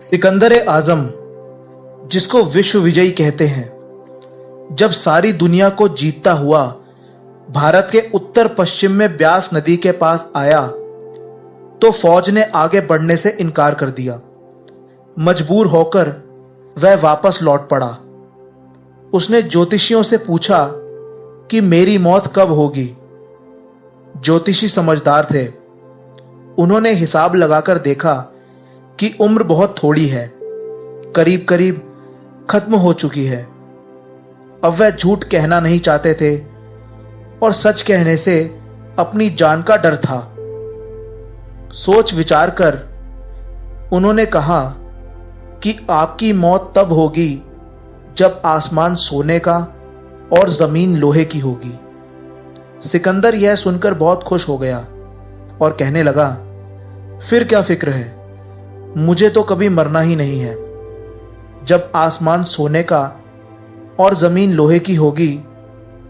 सिकंदर आजम, जिसको विश्व विजयी कहते हैं, जब सारी दुनिया को जीतता हुआ भारत के उत्तर पश्चिम में ब्यास नदी के पास आया तो फौज ने आगे बढ़ने से इनकार कर दिया। मजबूर होकर वह वापस लौट पड़ा। उसने ज्योतिषियों से पूछा कि मेरी मौत कब होगी। ज्योतिषी समझदार थे। उन्होंने हिसाब लगाकर देखा कि उम्र बहुत थोड़ी है, करीब करीब खत्म हो चुकी है। अब वह झूठ कहना नहीं चाहते थे और सच कहने से अपनी जान का डर था। सोच विचार कर उन्होंने कहा कि आपकी मौत तब होगी जब आसमान सोने का और जमीन लोहे की होगी। सिकंदर यह सुनकर बहुत खुश हो गया और कहने लगा, फिर क्या फिक्र है, मुझे तो कभी मरना ही नहीं है। जब आसमान सोने का और जमीन लोहे की होगी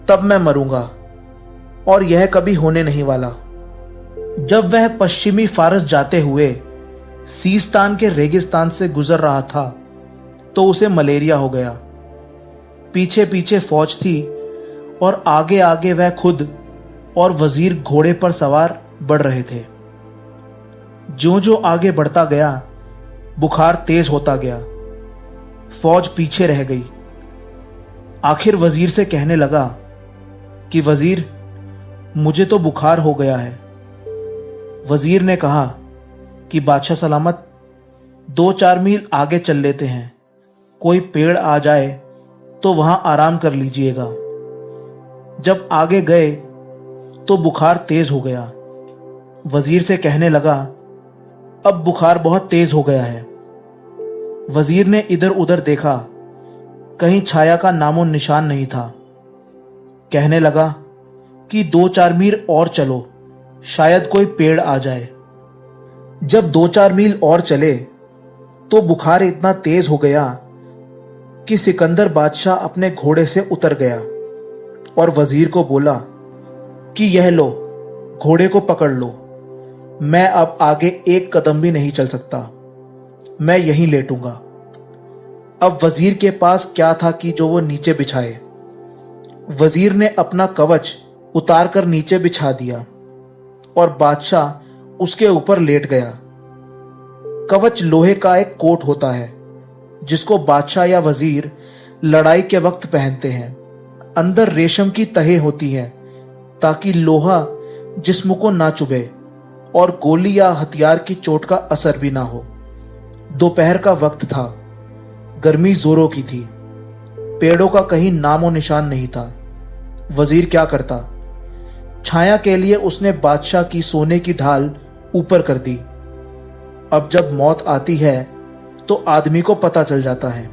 तब मैं मरूंगा और यह कभी होने नहीं वाला। जब वह पश्चिमी फारस जाते हुए सीस्तान के रेगिस्तान से गुजर रहा था तो उसे मलेरिया हो गया। पीछे पीछे फौज थी और आगे आगे वह खुद और वजीर घोड़े पर सवार बढ़ रहे थे। ज्यों ज्यों आगे बढ़ता गया बुखार तेज होता गया। फौज पीछे रह गई। आखिर वजीर से कहने लगा कि वजीर, मुझे तो बुखार हो गया है। वजीर ने कहा कि बादशाह सलामत, 2-4 मील आगे चल लेते हैं, कोई पेड़ आ जाए तो वहां आराम कर लीजिएगा। जब आगे गए तो बुखार तेज हो गया। वजीर से कहने लगा, अब बुखार बहुत तेज हो गया है। वजीर ने इधर उधर देखा, कहीं छाया का नामो निशान नहीं था। कहने लगा कि 2-4 मील और चलो, शायद कोई पेड़ आ जाए। जब 2-4 मील और चले तो बुखार इतना तेज हो गया कि सिकंदर बादशाह अपने घोड़े से उतर गया और वजीर को बोला कि यह लो, घोड़े को पकड़ लो, मैं अब आगे एक कदम भी नहीं चल सकता, मैं यहीं लेटूंगा। अब वजीर के पास क्या था कि जो वो नीचे बिछाए। वजीर ने अपना कवच उतार कर नीचे बिछा दिया और बादशाह उसके ऊपर लेट गया। कवच लोहे का एक कोट होता है जिसको बादशाह या वजीर लड़ाई के वक्त पहनते हैं। अंदर रेशम की तहें होती हैं ताकि लोहा जिस्म को ना चुभे और गोली या हथियार की चोट का असर भी ना हो। दोपहर का वक्त था, गर्मी जोरों की थी, पेड़ों का कहीं नामो निशान नहीं था। वजीर क्या करता? छाया के लिए उसने बादशाह की सोने की ढाल ऊपर कर दी। अब जब मौत आती है तो आदमी को पता चल जाता है।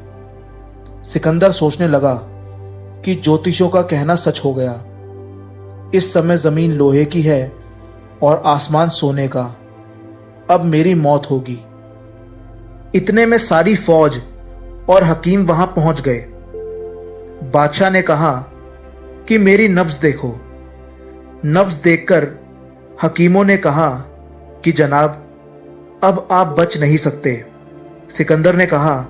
सिकंदर सोचने लगा कि ज्योतिषों का कहना सच हो गया। इस समय जमीन लोहे की है और आसमान सोने का। अब मेरी मौत होगी। इतने में सारी फौज और हकीम वहां पहुंच गए। बादशाह ने कहा कि मेरी नब्ज देखो। नब्ज देखकर हकीमों ने कहा कि जनाब, अब आप बच नहीं सकते। सिकंदर ने कहा,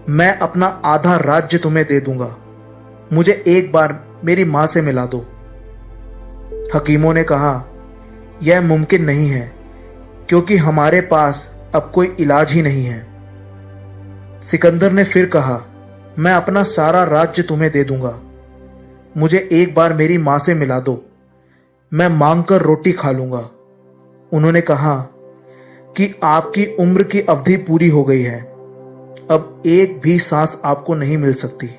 मैं अपना आधा राज्य तुम्हें दे दूंगा, मुझे एक बार मेरी मां से मिला दो। हकीमों ने कहा, यह मुमकिन नहीं है क्योंकि हमारे पास अब कोई इलाज ही नहीं है। सिकंदर ने फिर कहा, मैं अपना सारा राज्य तुम्हें दे दूंगा, मुझे एक बार मेरी मां से मिला दो, मैं मांग कर रोटी खा लूंगा। उन्होंने कहा कि आपकी उम्र की अवधि पूरी हो गई है, अब एक भी सांस आपको नहीं मिल सकती।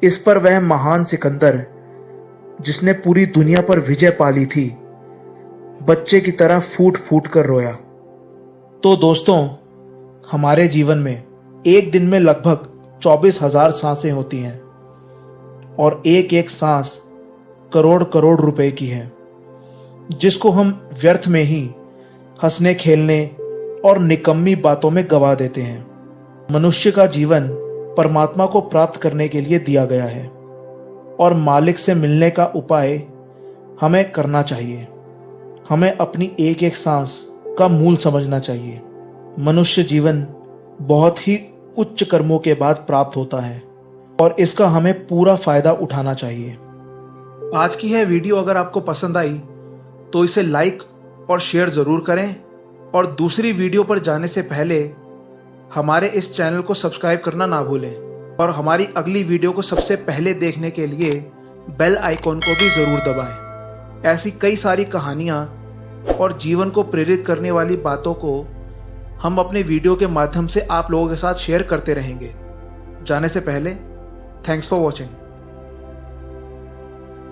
इस पर वह महान सिकंदर, जिसने पूरी दुनिया पर विजय पाली थी, बच्चे की तरह फूट फूट कर रोया। तो दोस्तों, हमारे जीवन में एक दिन में लगभग 24,000 सांसें होती हैं और एक एक सांस करोड़ करोड़ रुपए की है, जिसको हम व्यर्थ में ही हंसने खेलने और निकम्मी बातों में गवा देते हैं। मनुष्य का जीवन परमात्मा को प्राप्त करने के लिए दिया गया है और मालिक से मिलने का उपाय हमें करना चाहिए। हमें अपनी एक एक सांस का मूल समझना चाहिए। मनुष्य जीवन बहुत ही उच्च कर्मों के बाद प्राप्त होता है और इसका हमें पूरा फायदा उठाना चाहिए। आज की यह वीडियो अगर आपको पसंद आई तो इसे लाइक और शेयर जरूर करें और दूसरी वीडियो पर जाने से पहले हमारे इस चैनल को सब्सक्राइब करना ना भूलें और हमारी अगली वीडियो को सबसे पहले देखने के लिए बेल आइकॉन को भी जरूर दबाएं। ऐसी कई सारी कहानियां और जीवन को प्रेरित करने वाली बातों को हम अपने वीडियो के माध्यम से आप लोगों के साथ शेयर करते रहेंगे। जाने से पहले थैंक्स फॉर वॉचिंग।